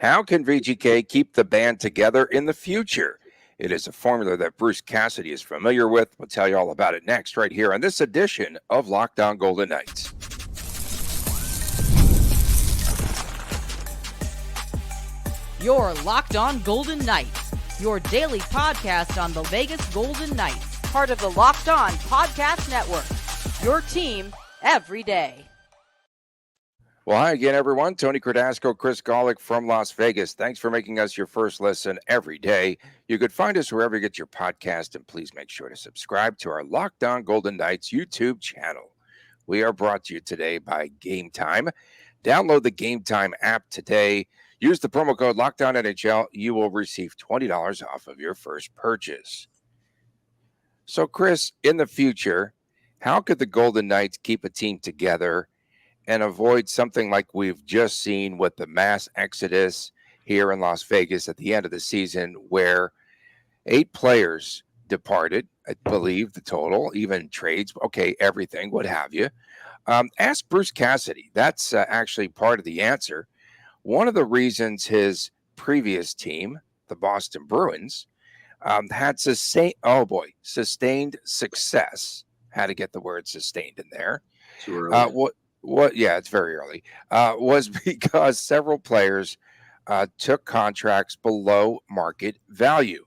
How can VGK keep the band together in the future? It is a formula that Bruce Cassidy is familiar with. We'll tell you all about it next, right here on this edition of Locked On Golden Knights. You're Locked On Golden Knights, your daily podcast on the Vegas Golden Knights, part of the Locked On Podcast Network, your team every day. Well, hi again, everyone. Tony Cardasco, Chris Golick from Las Vegas. Thanks for making us your first listen every day. You could find us wherever you get your podcast, and please make sure to subscribe to our Locked On Golden Knights YouTube channel. We are brought to you today by Gametime. Download the Gametime app today. Use the promo code LOCKEDONNHL. You will receive $20 off of your first purchase. So, Chris, in the future, how could the Golden Knights keep a team together and avoid something like we've just seen with the mass exodus here in Las Vegas at the end of the season, where 8 players departed, I believe the total, even trades, okay, everything, what have you. Ask Bruce Cassidy. That's actually part of the answer. One of the reasons his previous team, the Boston Bruins, had sustained success. Had to get the word sustained in there. Too early. Yeah, it's very early. Was because several players took contracts below market value.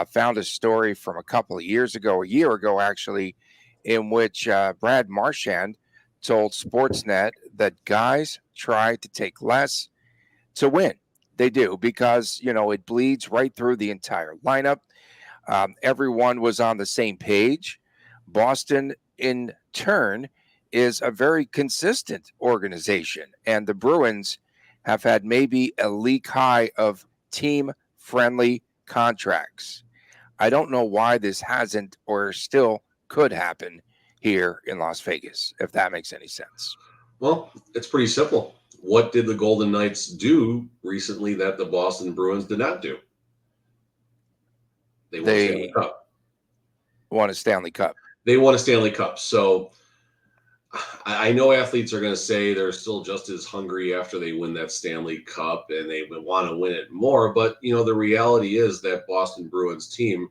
Found a story from a year ago actually, in which Brad Marchand told Sportsnet that guys try to take less to win. They do, because, it bleeds right through the entire lineup. Everyone was on the same page. Boston, in turn, is a very consistent organization, and the Bruins have had maybe a league high of team-friendly contracts. I don't know why this hasn't or still could happen here in Las Vegas, if that makes any sense. Well, it's pretty simple. What did the Golden Knights do recently that the Boston Bruins did not do? They won a Stanley Cup. Won a Stanley Cup. They won a Stanley Cup. So I know athletes are going to say they're still just as hungry after they win that Stanley Cup and they want to win it more. But, the reality is that Boston Bruins team,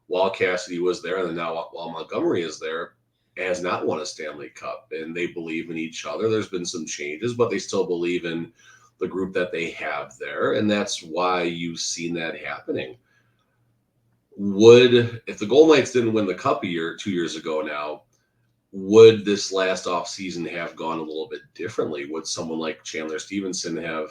while Cassidy was there and now while Montgomery is there, has not won a Stanley Cup. And they believe in each other. There's been some changes, but they still believe in the group that they have there. And that's why you've seen that happening. If the Golden Knights didn't win the Cup 2 years ago now, would this last offseason have gone a little bit differently? Would someone like Chandler Stevenson have,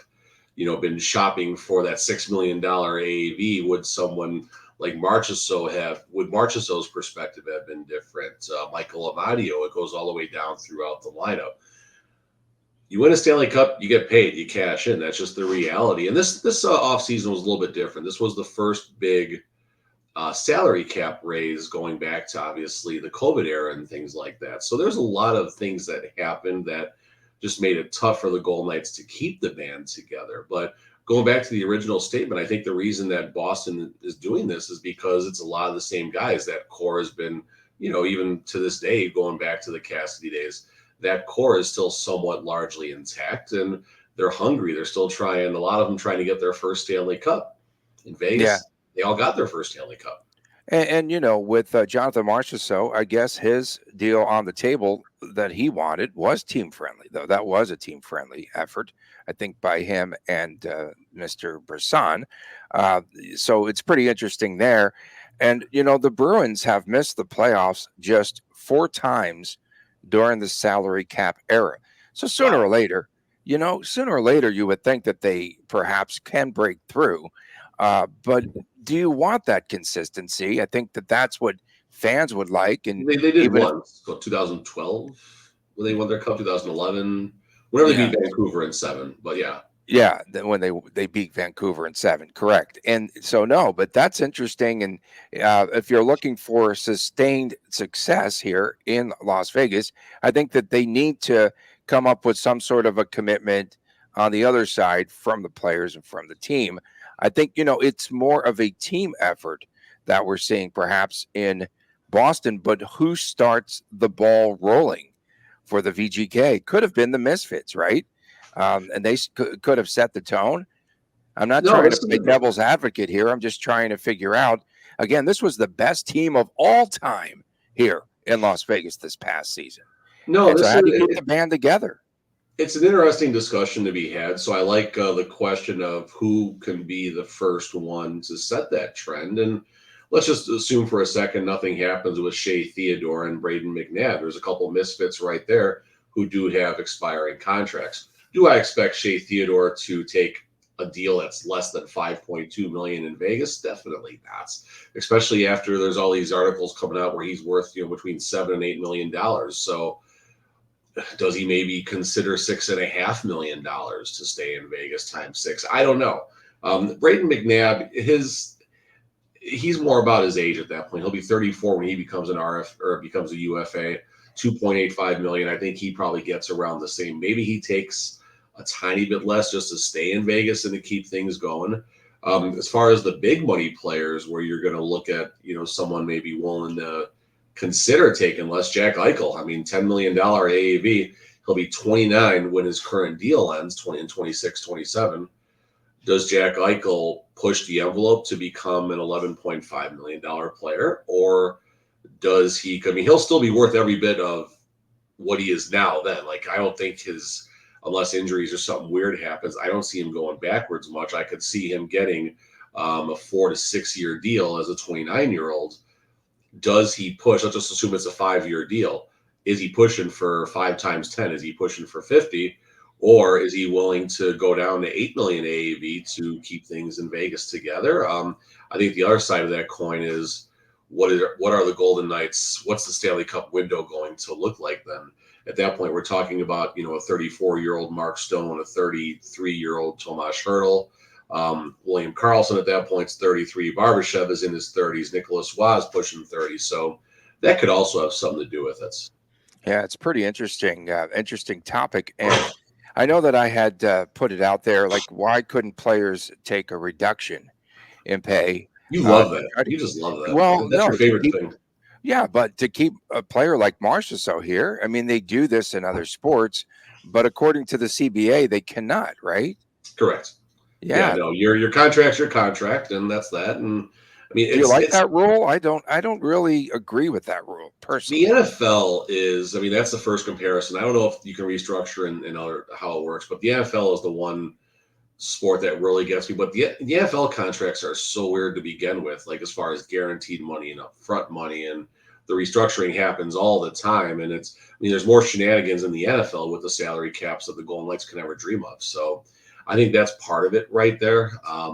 been shopping for that $6 million AAV? Would someone like would Marchessault's perspective have been different? Michael Amadio, it goes all the way down throughout the lineup. You win a Stanley Cup, you get paid, you cash in. That's just the reality. And this offseason was a little bit different. This was the first big salary cap raise going back to obviously the COVID era and things like that. So there's a lot of things that happened that just made it tough for the Golden Knights to keep the band together. But going back to the original statement, I think the reason that Boston is doing this is because it's a lot of the same guys. That core has been, even to this day, going back to the Cassidy days, that core is still somewhat largely intact, and they're hungry. They're still trying, a lot of them trying to get their first Stanley Cup in Vegas. Yeah. They all got their first Stanley Cup. And with Jonathan Marchessault, I guess his deal on the table that he wanted was team-friendly, though. That was a team-friendly effort, I think, by him and Mr. Brisson. So it's pretty interesting there. And, the Bruins have missed the playoffs just 4 times during the salary cap era. So sooner or later, you would think that they perhaps can break through. But do you want that consistency? I think that's what fans would like. And they did once, 2012, when they won their cup, 2011, whenever they beat Vancouver in 7. But yeah. Yeah, when they beat Vancouver in 7, correct. And so no, but that's interesting. And if you're looking for sustained success here in Las Vegas, I think that they need to come up with some sort of a commitment on the other side from the players and from the team. I think, it's more of a team effort that we're seeing perhaps in Boston, but who starts the ball rolling for the VGK? Could have been the Misfits, right? And they could have set the tone. I'm not No, trying to this play is devil's advocate here. I'm just trying to figure out. Again, this was the best team of all time here in Las Vegas this past season. no, And so, this how do you is keep the band together? it's an interesting discussion to be had. So I like the question of who can be the first one to set that trend. And let's just assume for a second nothing happens with Shea Theodore and Braden McNabb. There's a couple misfits right there who do have expiring contracts. Do I expect Shea Theodore to take a deal that's less than 5.2 million in Vegas? Definitely not. Especially after there's all these articles coming out where he's worth between $7 and $8 million. So does he maybe consider $6.5 million to stay in Vegas times six? I don't know. Braden McNabb, he's more about his age at that point. He'll be 34 when he becomes an RF or becomes a UFA. 2.85 million. I think he probably gets around the same. Maybe he takes a tiny bit less just to stay in Vegas and to keep things going. As far as the big money players, where you're going to look at, someone maybe willing to consider taking less. Jack Eichel, I mean, $10 million AAV. He'll be 29 when his current deal ends, 20 and 26, 27. Does Jack Eichel push the envelope to become an $11.5 million player? Or does he, I mean, he'll still be worth every bit of what he is now then. Like, I don't think unless injuries or something weird happens, I don't see him going backwards much. I could see him getting a 4 to 6 year deal as a 29-year-old. Does he push? Let's just assume it's a 5 year deal. Is he pushing for 5 times 10? Is he pushing for 50? Or is he willing to go down to 8 million AAV to keep things in Vegas together? I think the other side of that coin is what are the Golden Knights? What's the Stanley Cup window going to look like then? At that point, we're talking about, a 34-year-old Mark Stone, a 33-year-old Tomas Hertl. William Karlsson at that point is 33. Barbashev is in his 30s. Nicholas Waz pushing 30. So that could also have something to do with it. Yeah, it's pretty interesting. Interesting topic. And I know that I had put it out there, like, why couldn't players take a reduction in pay? You love To that. try to, You just love that. well, That's your no, to favorite keep, thing. yeah, but to keep a player like Marchessault here, I mean, they do this in other sports, but according to the CBA, they cannot, right? Correct. Yeah, Yeah. no, your contract's your contract, and that's that. And I mean, Do you like it's that rule? I don't really agree with that rule the personally. NFL is. I mean, that's the first comparison. I don't know if you can restructure and other how it works, but the NFL is the one sport that really gets me. But the NFL contracts are so weird to begin with, like as far as guaranteed money and upfront money, and the restructuring happens all the time. And I mean, there's more shenanigans in the NFL with the salary caps that the Golden Knights can ever dream of. So I think that's part of it right there. I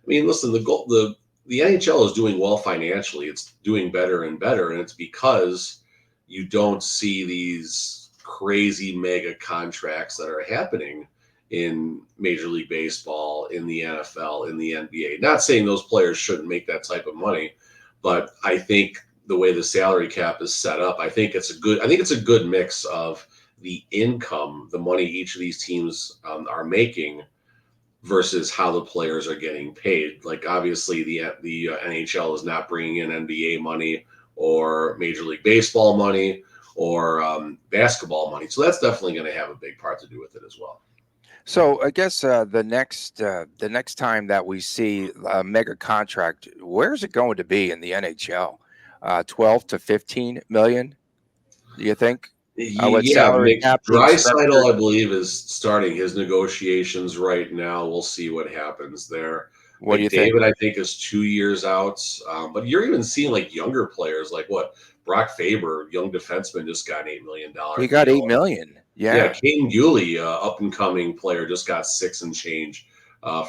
mean, listen, the NHL is doing well financially. It's doing better and better, and it's because you don't see these crazy mega contracts that are happening in Major League Baseball, in the NFL, in the NBA. Not saying those players shouldn't make that type of money, but I think the way the salary cap is set up, I think it's a good mix of the income, the money each of these teams are making versus how the players are getting paid. Like obviously the NHL is not bringing in NBA money or Major League Baseball money or basketball money. So that's definitely going to have a big part to do with it as well. So I guess the next time that we see a mega contract, where's it going to be in the NHL? 12 to 15 million, do you think? With Yeah, salary cap being structured, Draisaitl, I believe, is starting his negotiations right now. We'll see what happens there. what do you think? McDavid, I think, is 2 years out. But you're even seeing like younger players, like what Brock Faber, young defenseman, just got an $8 million He got deal. 8 million. Yeah, Yeah. Caden Guley, up and coming player, just got 6 and change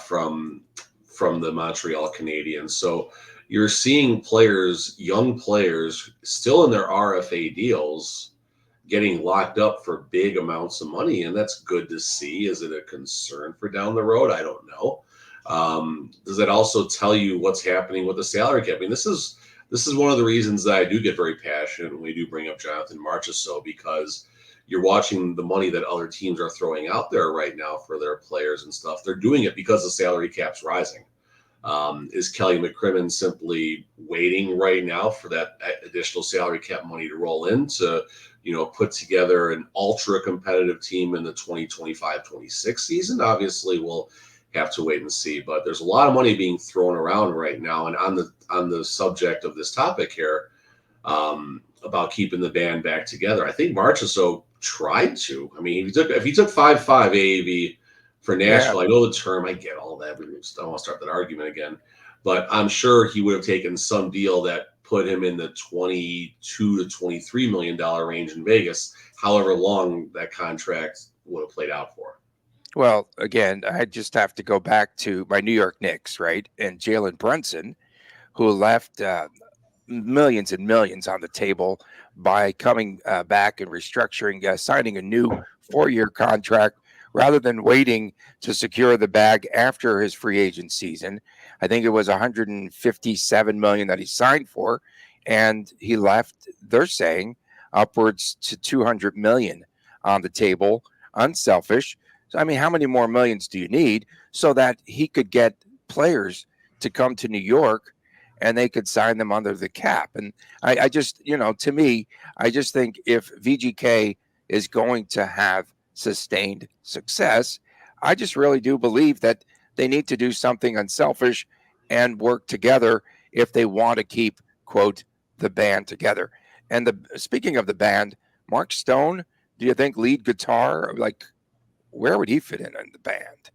from the Montreal Canadiens. So you're seeing players, young players, still in their RFA deals, getting locked up for big amounts of money, and that's good to see. Is it a concern for down the road? I don't know. Does that also tell you what's happening with the salary cap? I mean, this is one of the reasons that I do get very passionate when we do bring up Jonathan Marchessault, because you're watching the money that other teams are throwing out there right now for their players and stuff. They're doing it because the salary cap's rising. Is Kelly McCrimmon simply waiting right now for that additional salary cap money to roll in to, put together an ultra competitive team in the 2025-26 season? Obviously, we'll have to wait and see. But there's a lot of money being thrown around right now. And on the subject of this topic here, about keeping the band back together, I think Marchessault tried to. I mean, if he took 5-5 AAV for Nashville, I know the term, I get all that. I don't want to start that argument again, but I'm sure he would have taken some deal that put him in the $22 to $23 million range in Vegas, however long that contract would have played out for. Well, again, I just have to go back to my New York Knicks, right? And Jalen Brunson, who left millions and millions on the table by coming back and restructuring, signing a new 4-year contract rather than waiting to secure the bag after his free agent season. I think it was $157 million that he signed for, and he left, they're saying, upwards to $200 million on the table. Unselfish. So, I mean, how many more millions do you need so that he could get players to come to New York and they could sign them under the cap? And I just, to me, I just think if VGK is going to have sustained success, I just really do believe that they need to do something unselfish and work together if they want to keep, quote, the band together. And speaking of the band, Mark Stone, do you think lead guitar, like, where would he fit in the band?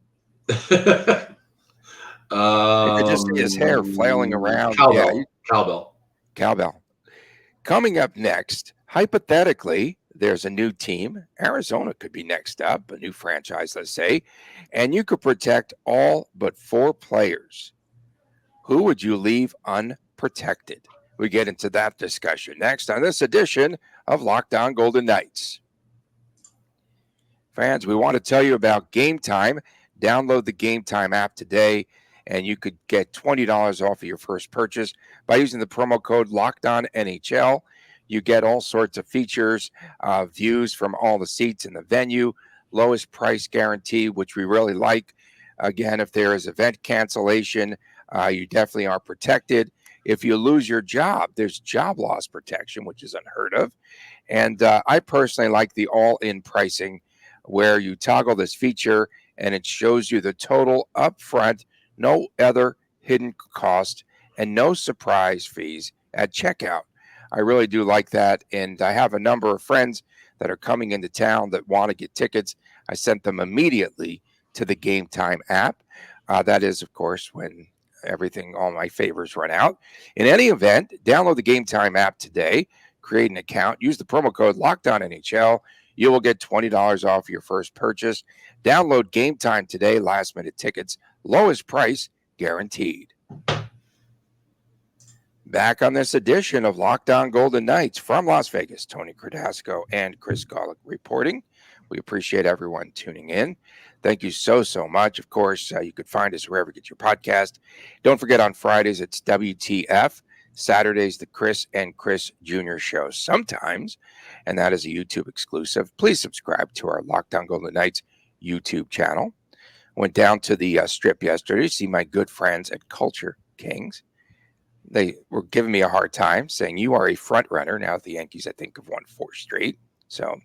I could just see his hair flailing around. Cowbell. Cowbell. Coming up next, hypothetically, there's a new team. Arizona could be next up, a new franchise, let's say, and you could protect all but 4 players. Who would you leave unprotected? We get into that discussion next on this edition of Locked On Golden Knights. Fans, we want to tell you about Gametime. Download the Gametime app today, and you could get $20 off of your first purchase by using the promo code LOCKEDONNHL. You get all sorts of features, views from all the seats in the venue, lowest price guarantee, which we really like. Again, if there is event cancellation, you definitely are protected. If you lose your job, there's job loss protection, which is unheard of. And I personally like the all-in pricing, where you toggle this feature and it shows you the total upfront, no other hidden cost, and no surprise fees at checkout. I really do like that. And I have a number of friends that are coming into town that want to get tickets. I sent them immediately to the Gametime app. That is, of course, when all my favors run out. In any event, download the Gametime app today, create an account, use the promo code LOCKEDONNHL. You will get $20 off your first purchase. Download Gametime today. Last-minute tickets, lowest price guaranteed. Back on this edition of Locked On Golden Knights from Las Vegas, Tony Cardasco and Chris Golick reporting. We appreciate everyone tuning in. Thank you so much. Of course, you could find us wherever you get your podcast. Don't forget, on Fridays, it's WTF. Saturdays, the Chris and Chris Jr. show sometimes, and that is a YouTube exclusive. Please subscribe to our Locked On Golden Knights YouTube channel. Went down to the strip yesterday to see my good friends at Culture Kings. They were giving me a hard time, saying you are a front runner. Now the Yankees, I think, have won 4 straight. So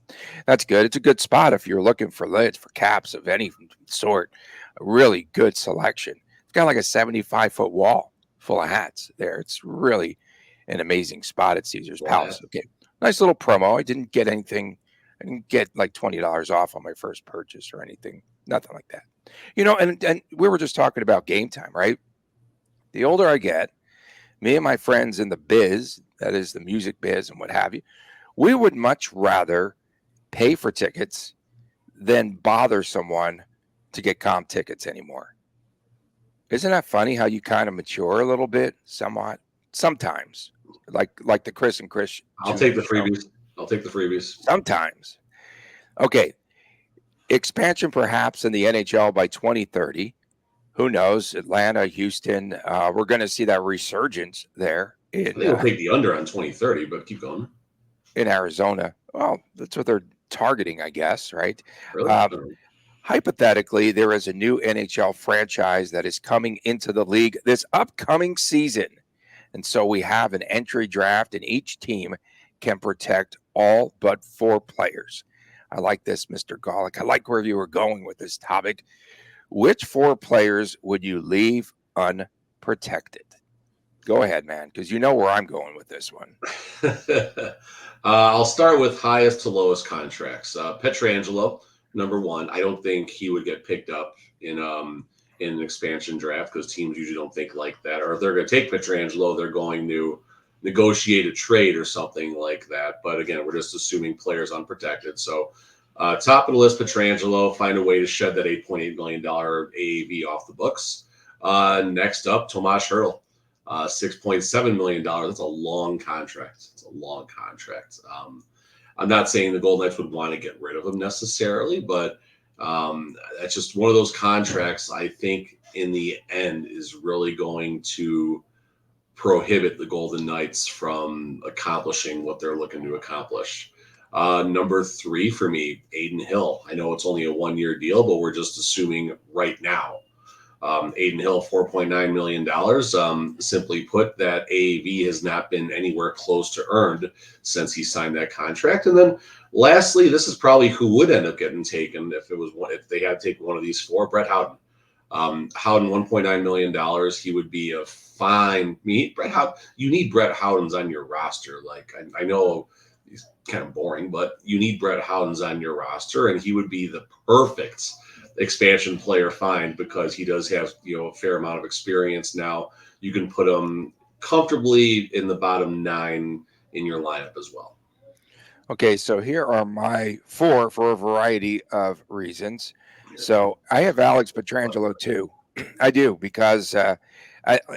that's good. It's a good spot if you're looking for lids, for caps of any sort. A really good selection. It's got like a 75-foot wall full of hats there. It's really an amazing spot at Caesar's Palace. Okay, nice little promo. I didn't get anything. I didn't get like $20 off on my first purchase or anything. Nothing like that. And we were just talking about Gametime, right? The older I get, me and my friends in the biz, that is the music biz and what have you, we would much rather pay for tickets than bother someone to get comp tickets anymore. Isn't that funny how you kind of mature a little bit, somewhat, sometimes, like the Chris and Chris? I'll take the freebies. Sometimes. Okay. Expansion perhaps in the NHL by 2030. Who knows? Atlanta, Houston. We're going to see that resurgence there. I think we'll take the under on 2030, but keep going. In Arizona. Well, that's what they're targeting, I guess, right? Really? Hypothetically, there is a new NHL franchise that is coming into the league this upcoming season. And so we have an entry draft, and each team can protect all but 4 players. I like this, Mr. Golick. I like where you were going with this topic. Which 4 players would you leave unprotected? Go ahead, man, because you know where I'm going with this one. I'll start with highest to lowest contracts. Petrangelo, number 1. I don't think he would get picked up in an expansion draft because teams usually don't think like that. Or if they're going to take Petrangelo, they're going to negotiate a trade or something like that. But again, we're just assuming players unprotected. So top of the list, Petrangelo, find a way to shed that $8.8 million AAV off the books. Next up, Tomas Hertl. $6.7 million. That's a long contract. It's a long contract. I'm not saying the Golden Knights would want to get rid of him necessarily, but that's just one of those contracts I think in the end is really going to prohibit the Golden Knights from accomplishing what they're looking to accomplish. Number 3 for me, Aiden Hill. I know it's only a 1-year deal, but we're just assuming right now. Aiden Hill, $4.9 million. Simply put, that AAV has not been anywhere close to earned since he signed that contract. And then lastly, this is probably who would end up getting taken if they had taken one of these 4, Brett Howden. Howden, $1.9 million. He would be a fine meet. You need Brett Howden's on your roster. Like I know he's kind of boring, but you need Brett Howden's on your roster, and he would be the perfect expansion player find because he does have a fair amount of experience now. You can put him comfortably in the bottom 9 in your lineup as well. Okay, so here are my 4 for a variety of reasons. So I have Alex Pietrangelo too. I do because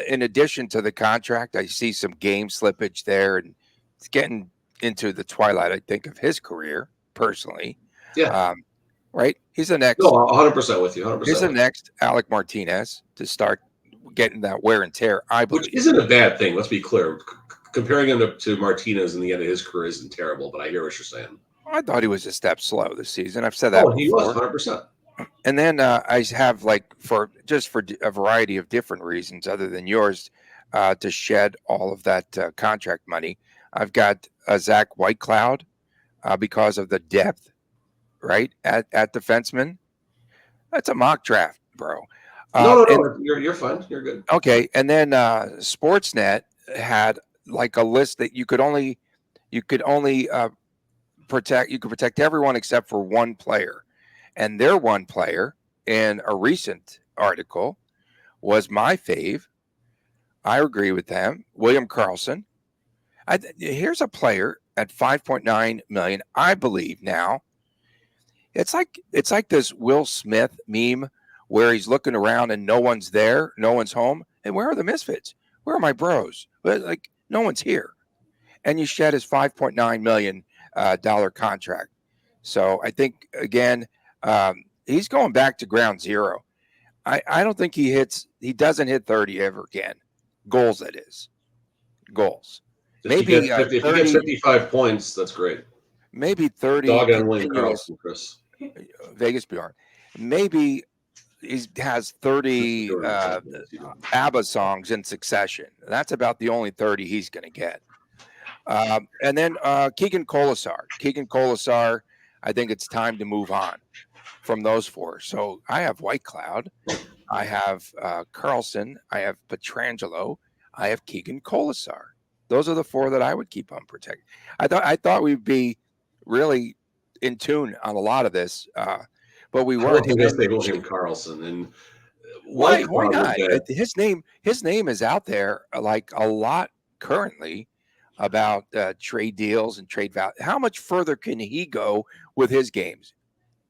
in addition to the contract, I see some game slippage there, and it's getting into the twilight, I think, of his career personally. Yeah. Right? He's the next. No, 100% with you. 100%. He's the next Alec Martinez to start getting that wear and tear, I believe. Which isn't a bad thing. Let's be clear. Comparing him to Martinez in the end of his career isn't terrible, but I hear what you're saying. I thought he was a step slow this season. I've said that before. He was 100%. And then I have, for a variety of different reasons other than yours, to shed all of that contract money. I've got Zach Whitecloud because of the depth, right, at defenseman. That's a mock draft, bro. No, you're fine. You're good. Okay, and then Sportsnet had like a list that you could only protect everyone except for one player, and their one player in a recent article was my fave. I agree with them, William Karlsson. Here's a player at $5.9 million. I believe now. It's like this Will Smith meme where he's looking around and no one's there, no one's home, and where are the misfits? Where are my bros? Like no one's here, and you shed his $5.9 million contract. So I think again, he's going back to ground zero. I don't think he doesn't hit 30 ever again. Goals, that is. Goals. If he gets 55 points, that's great. Maybe 30. Dog on William Karlsson, Chris. Vegas Bjorn. Maybe he has 30 ABBA songs in succession. That's about the only 30 he's going to get. And then Keegan Colasar. Keegan Colasar, I think it's time to move on from those 4. So I have Whitecloud. I have Karlsson. I have Pietrangelo. I have Keegan Colasar. Those are the 4 that I would keep unprotected. I thought we'd be really in tune on a lot of this, but we weren't. I guess they William Karlsson, and why not? His name is out there like a lot currently about trade deals and trade value. How much further can he go with his games?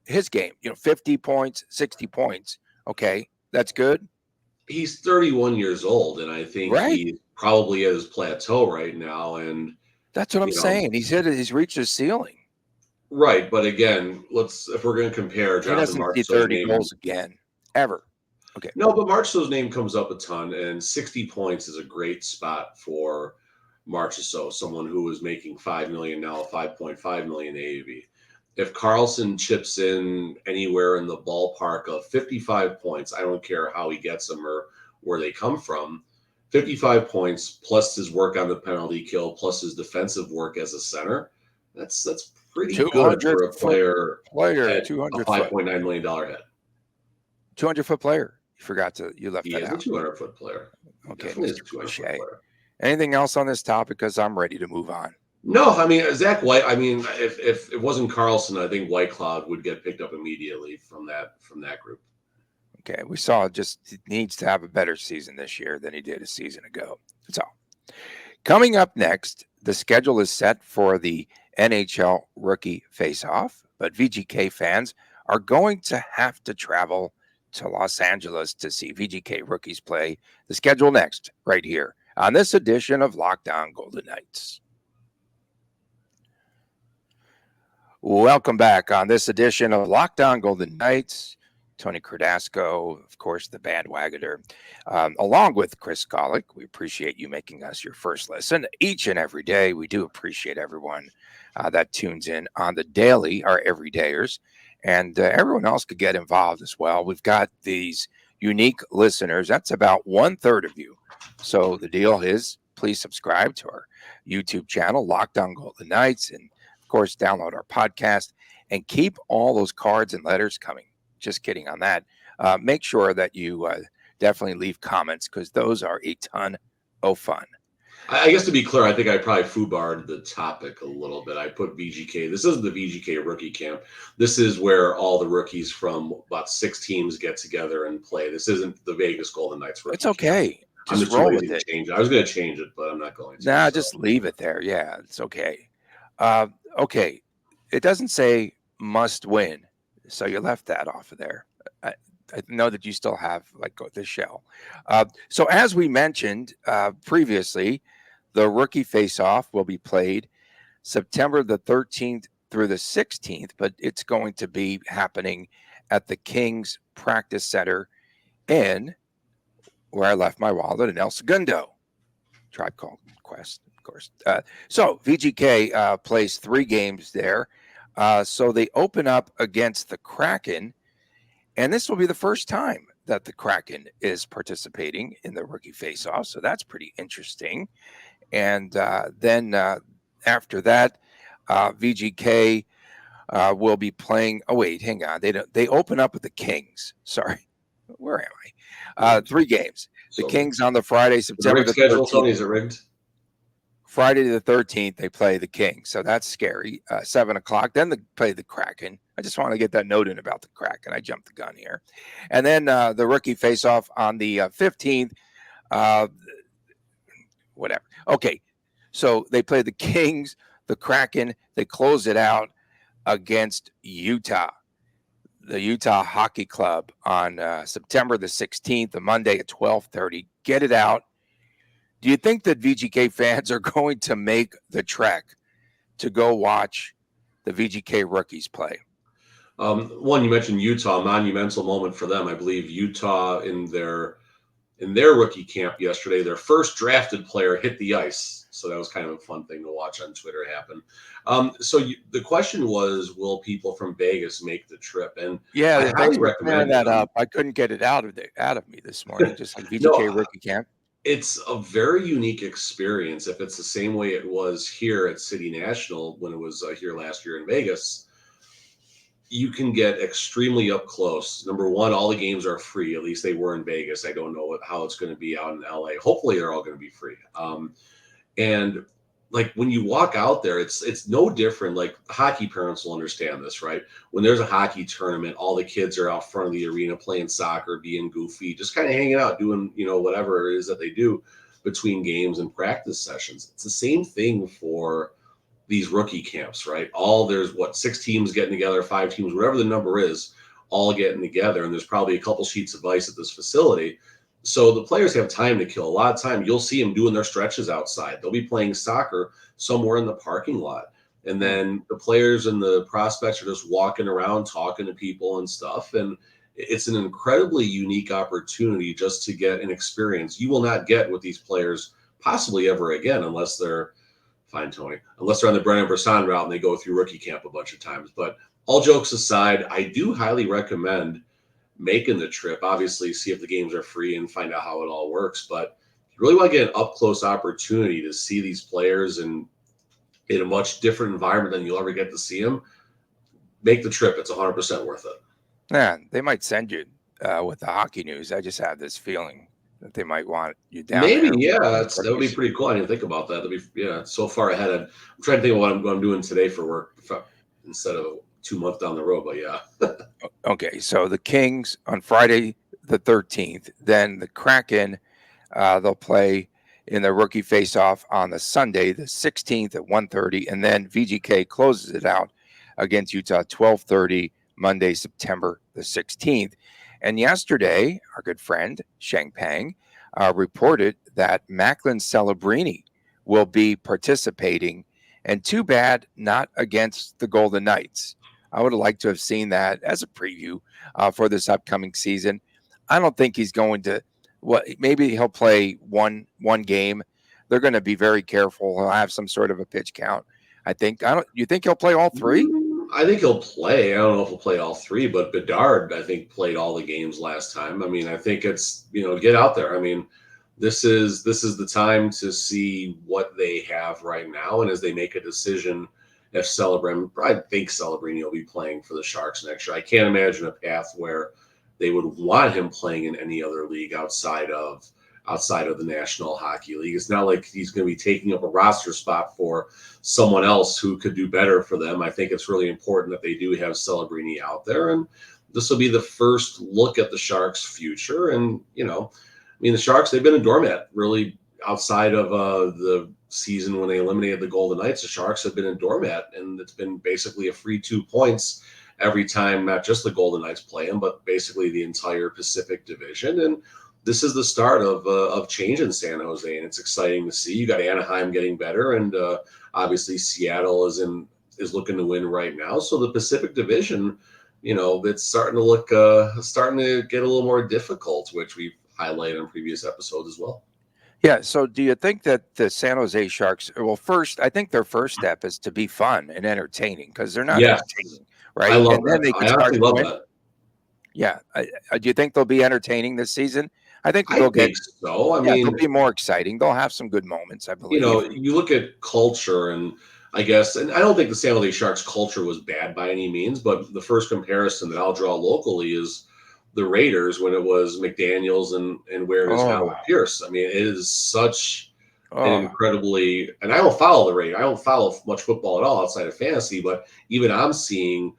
His game, 50 points, 60 points. Okay, that's good. He's 31 years old, and I think he's probably at his plateau right now. And that's what I'm saying. He's reached his ceiling. Right, but again, if we're going to compare, Jonathan Marchessault's 30 goals again, ever. Okay. No, but Marchessault's name comes up a ton, and 60 points is a great spot for Marchessault, someone who was making $5 million now, $5.5 million AAV. If Karlsson chips in anywhere in the ballpark of 55 points, I don't care how he gets them or where they come from, 55 points plus his work on the penalty kill plus his defensive work as a center, that's pretty good for a player at a $5.9 million head. 200-foot player. You left He that is a out. 200-foot player. He Okay, definitely is Mr. a 200-foot Cliche. player. Anything else on this topic? Because I'm ready to move on. No, I mean Zach White. I mean, if it wasn't Carlson, I think White Cloud would get picked up immediately from that group. Okay, we saw just he needs to have a better season this year than he did a season ago. That's all. Coming up next, the schedule is set for the NHL Rookie Faceoff, but VGK fans are going to have to travel to Los Angeles to see VGK rookies play. The schedule next, right here on this edition of Locked On Golden Knights. Welcome back on this edition of Locked On Golden Knights. Tony Cardasco, of course, the bandwagoner, along with Chris Golick. We appreciate you making us your first listen each and every day. We do appreciate everyone that tunes in on the daily, our everydayers, and everyone else could get involved as well. We've got these unique listeners. That's about 1/3 of you. So the deal is, please subscribe to our YouTube channel, Locked On Golden Knights, and of course, download our podcast and keep all those cards and letters coming. Just kidding on that. Make sure that you definitely leave comments because those are a ton of fun. I guess to be clear, I think I probably foobarred the topic a little bit. I put VGK. This isn't the VGK rookie camp. This is where all the rookies from about 6 teams get together and play. This isn't the Vegas Golden Knights rookie It's okay. camp. Just I'm just roll too with lazy it. to change it. I was going to change it, but I'm not going to. Nah, just leave it there. Yeah, it's okay. Okay. It doesn't say must win. So you left that off of there. I know that you still have like the shell. So as we mentioned previously, the rookie face-off will be played September the 13th through the 16th, but it's going to be happening at the Kings Practice Center in where I left my wallet in El Segundo. Tribe Called Quest, of course. So VGK plays 3 games there. So they open up against the Kraken, and this will be the first time that the Kraken is participating in the rookie face-off. So that's pretty interesting. And then after that, VGK will be playing. Oh wait, hang on. They open up with the Kings. Sorry, where am I? 3 games. The Kings on the Friday, September the 13th. Schedule, Tony, is it rigged? Friday the 13th, they play the Kings. So that's scary. 7 o'clock. Then they play the Kraken. I just want to get that note in about the Kraken. I jumped the gun here. And then the rookie face-off on the 15th. Whatever. Okay. So they play the Kings, the Kraken. They close it out against Utah, the Utah Hockey Club on September the 16th, a Monday at 12:30. Get it out. Do you think that VGK fans are going to make the trek to go watch the VGK rookies play? One, you mentioned Utah, monumental moment for them. I believe Utah in their rookie camp yesterday, their first drafted player hit the ice. So that was kind of a fun thing to watch on Twitter happen. The question was, will people from Vegas make the trip? And yeah, I highly recommend that up. I couldn't get it out of me this morning. Just like VGK rookie camp. It's a very unique experience. If it's the same way it was here at City National when it was here last year in Vegas, you can get extremely up close. Number one, all the games are free. At least they were in Vegas. I don't know how it's going to be out in LA. Hopefully they're all going to be free. And like when you walk out there, it's no different. Like hockey parents will understand this, right? When there's a hockey tournament, all the kids are out front of the arena playing soccer, being goofy, just kind of hanging out, doing, whatever it is that they do between games and practice sessions. It's the same thing for these rookie camps, right? There's 6 teams getting together, 5 teams, whatever the number is, all getting together. And there's probably a couple sheets of ice at this facility. So the players have time to kill. A lot of time you'll see them doing their stretches outside. They'll be playing soccer somewhere in the parking lot. And then the players and the prospects are just walking around, talking to people and stuff. And it's an incredibly unique opportunity just to get an experience you will not get with these players possibly ever again, unless they're on the Brennan Brisson route and they go through rookie camp a bunch of times. But all jokes aside, I do highly recommend making the trip. Obviously, see if the games are free and find out how it all works. But you really want to get an up-close opportunity to see these players in a much different environment than you'll ever get to see them. Make the trip. It's 100% worth it. Yeah, they might send you with the hockey news. I just have this feeling that they might want you down Maybe, there. yeah, in that would be rookies. pretty cool. I didn't think about that. That'd be, yeah, so far ahead. I'm trying to think of what I'm doing today for work instead of 2 months down the road. But yeah, Okay, so the Kings on Friday the 13th, then the Kraken, they'll play in the rookie faceoff on the Sunday the 16th at 1:30, and then VGK closes it out against Utah 12:30 Monday September the 16th. And yesterday, our good friend Shang Pang reported that Macklin Celebrini will be participating, and too bad not against the Golden Knights. I would have liked to have seen that as a preview for this upcoming season. I don't think he's going to. Well, maybe he'll play one game. They're going to be very careful. He'll have some sort of a pitch count. I think. I don't. You think he'll play all three? I think he'll play. I don't know if he'll play all three, but Bedard, I think, played all the games last time. I mean, I think it's, get out there. I mean, this is the time to see what they have right now, and as they make a decision, if Celebrini, I think Celebrini will be playing for the Sharks next year. I can't imagine a path where they would want him playing in any other league outside of the National Hockey League. It's not like he's going to be taking up a roster spot for someone else who could do better for them. I think it's really important that they do have Celebrini out there, and this will be the first look at the Sharks' future. And the Sharks, they've been a doormat really outside of the season when they eliminated the Golden Knights. The Sharks have been a doormat, and it's been basically a free 2 points every time, not just the Golden Knights play them, but basically the entire Pacific Division. And this is the start of change in San Jose, and it's exciting to see. You got Anaheim getting better, and obviously Seattle is looking to win right now. So the Pacific Division, it's starting to get a little more difficult, which we've highlighted in previous episodes as well. Yeah. So, do you think that the San Jose Sharks? Well, first, I think their first step is to be fun and entertaining because they're not Yes, entertaining, I right? love And then that. they I can start honestly to love win. that. Yeah. Do you think they'll be entertaining this season? I think I they'll get. think so. I Yeah, they'll mean, be more exciting. They'll have some good moments, I believe. you look at culture, and I guess, and I don't think the San Jose Sharks culture was bad by any means, but the first comparison that I'll draw locally is the Raiders when it was McDaniels and where it is now Oh, with Pierce. I mean, it is such an oh, incredibly, and I don't follow the Raiders. I don't follow much football at all outside of fantasy, but even I'm seeing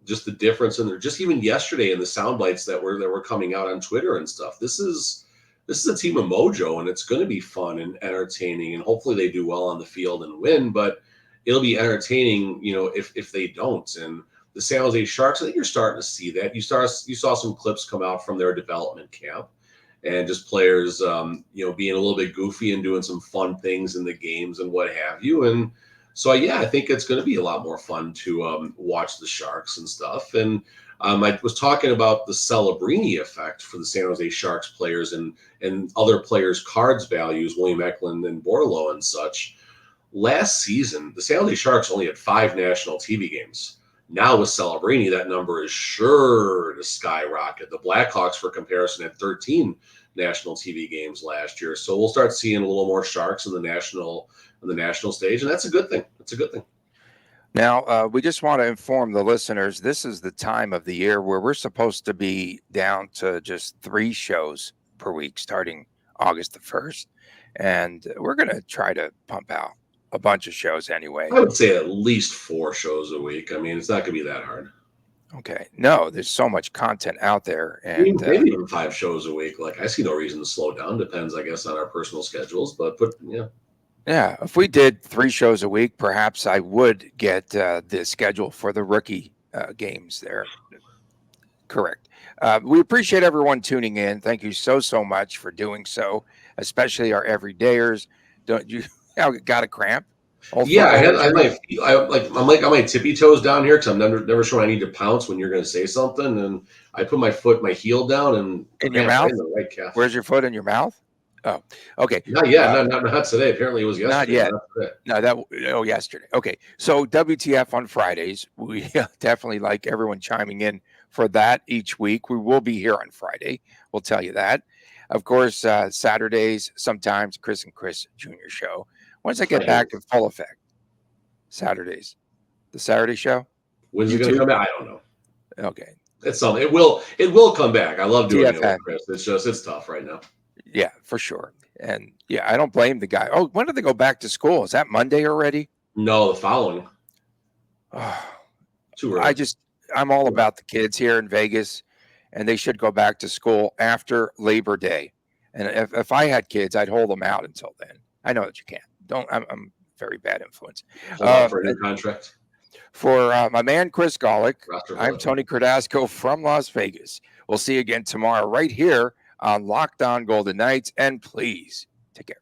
just the difference in there. Just even yesterday in the sound bites that were coming out on Twitter and stuff. This is a team of mojo, and it's going to be fun and entertaining, and hopefully they do well on the field and win. But it'll be entertaining, if they don't. And the San Jose Sharks, I think you're starting to see that. You saw some clips come out from their development camp, and just players, being a little bit goofy and doing some fun things in the games and what have you. And so, yeah, I think it's going to be a lot more fun to watch the Sharks and stuff. And I was talking about the Celebrini effect for the San Jose Sharks players and other players' cards values, William Eklund and Borlo and such. Last season, the San Jose Sharks only had 5 national TV games. Now with Celebrini, that number is sure to skyrocket. The Blackhawks, for comparison, had 13 national TV games last year. So we'll start seeing a little more Sharks in the national stage, and that's a good thing. It's a good thing. Now, we just want to inform the listeners this is the time of the year where we're supposed to be down to just 3 shows per week starting August the 1st. And we're going to try to pump out a bunch of shows anyway. I would say at least 4 shows a week. I mean, it's not going to be that hard. Okay. No, there's so much content out there. And Maybe even 5 shows a week. Like, I see no reason to slow down. Depends, I guess, on our personal schedules. But yeah. yeah, if we did 3 shows a week, perhaps I would get the schedule for the rookie games there. Correct. We appreciate everyone tuning in. Thank you so much for doing so, especially our everydayers. Don't you got a cramp? Yeah, I'm like on my tippy toes down here because I'm never sure I need to pounce when you're going to say something, and I put my heel down and in your mouth. Right in the right calf. Where's your foot in your mouth? Oh, okay. Not yet. Not today. Apparently, it was yesterday. Not yet. No, yesterday. Okay. So WTF on Fridays. We definitely like everyone chiming in for that each week. We will be here on Friday. We'll tell you that. Of course, Saturdays, sometimes Chris and Chris Jr. show. Once I get back in full effect, Saturdays. The Saturday show? When's it going to come out? I don't know. Okay. It's something. It will come back. I love doing it with TFN. Chris. It's tough right now. Yeah, for sure. And yeah, I don't blame the guy. Oh, when do they go back to school? Is that Monday already? No, the following. Oh, Too early. I'm all about the kids here in Vegas, and they should go back to school after Labor Day. And if I had kids, I'd hold them out until then. I know that you can't. I'm very bad influence. Hold on for a new contract. For my man Chris Golick, Roster I'm vote. Tony Cardasco from Las Vegas. We'll see you again tomorrow right here on Locked On Golden Knights. And please take care.